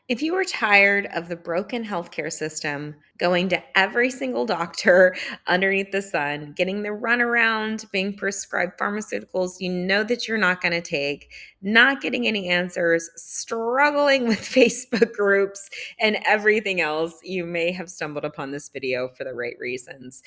If you are tired of the broken healthcare system, going to every single doctor underneath the sun, getting the runaround, being prescribed pharmaceuticals you know that you're not going to take, not getting any answers, struggling with Facebook groups, and everything else, you may have stumbled upon this video for the right reasons.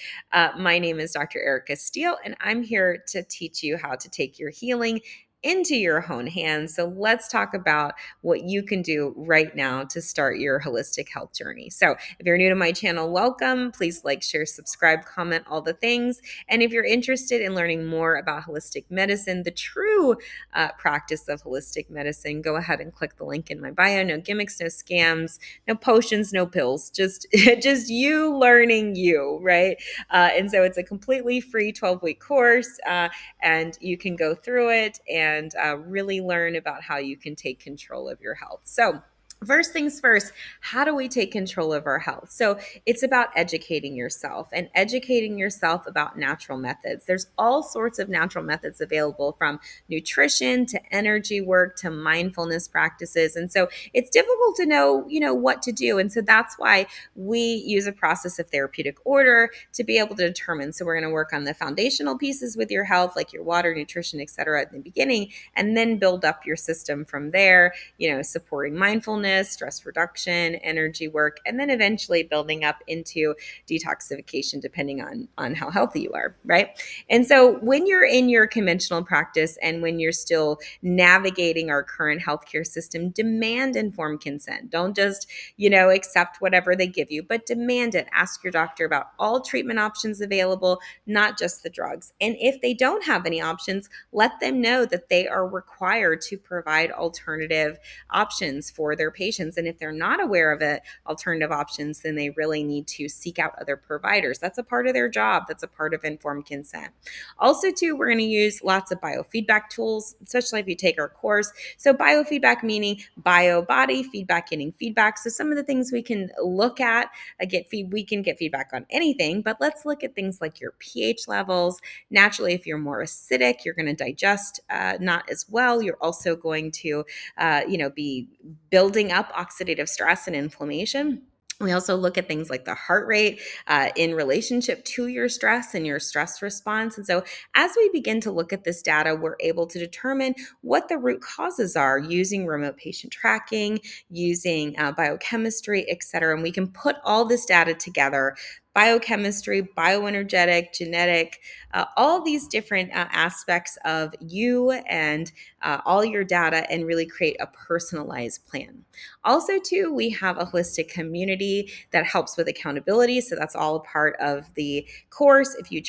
My name is Dr. Erica Steele, and I'm here to teach you how to take your healing into your own hands. So let's talk about what you can do right now to start your holistic health journey. So, if you're new to my channel, welcome. Please like, share, subscribe, comment, all the things. And if you're interested in learning more about holistic medicine, the true practice of holistic medicine, go ahead and click the link in my bio. No gimmicks, no scams, no potions, no pills. Just just you learning you, right? And so it's a completely free 12-week course. And you can go through it and really learn about how you can take control of your health. So, first things first, how do we take control of our health? So, it's about educating yourself and educating yourself about natural methods. There's all sorts of natural methods available, from nutrition to energy work to mindfulness practices. And so, it's difficult to know, what to do. And so that's why we use a process of therapeutic order to be able to determine. So we're going to work on the foundational pieces with your health, like your water, nutrition, et cetera, at the beginning, and then build up your system from there, supporting mindfulness, stress reduction, energy work, and then eventually building up into detoxification, depending on how healthy you are, right? And so when you're in your conventional practice and when you're still navigating our current healthcare system, demand informed consent. Don't just accept whatever they give you, but demand it. Ask your doctor about all treatment options available, not just the drugs. And if they don't have any options, let them know that they are required to provide alternative options for their patients. And if they're not aware of it, alternative options, then they really need to seek out other providers. That's a part of their job. That's a part of informed consent. Also, too, we're going to use lots of biofeedback tools, especially if you take our course. So biofeedback meaning bio body, feedback getting feedback. So some of the things we can look at, we can get feedback on anything, but let's look at things like your pH levels. Naturally, if you're more acidic, you're going to digest not as well. You're also going to, be building up oxidative stress and inflammation. We also look at things like the heart rate in relationship to your stress and your stress response. And so as we begin to look at this data, we're able to determine what the root causes are using remote patient tracking, using biochemistry, et cetera. And we can put all this data together: biochemistry, bioenergetic, genetic, all these different aspects of you and all your data, and really create a personalized plan. Also, too, we have a holistic community that helps with accountability. So that's all a part of the course if you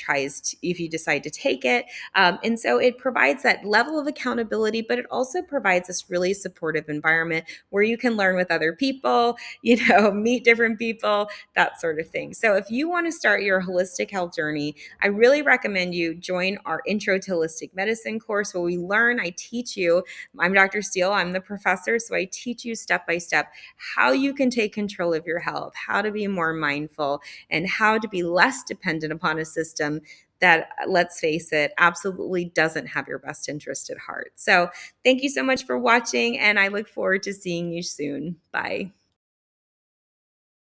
decide to take it. And so it provides that level of accountability, but it also provides this really supportive environment where you can learn with other people, meet different people, that sort of thing. So if you want to start your holistic health journey, I really recommend you join our Intro to Holistic Medicine course, where I teach you. I'm Dr. Steele, I'm the professor, so I teach you step by step how you can take control of your health, how to be more mindful, and how to be less dependent upon a system that, let's face it, absolutely doesn't have your best interest at heart. So thank you so much for watching, and I look forward to seeing you soon. Bye.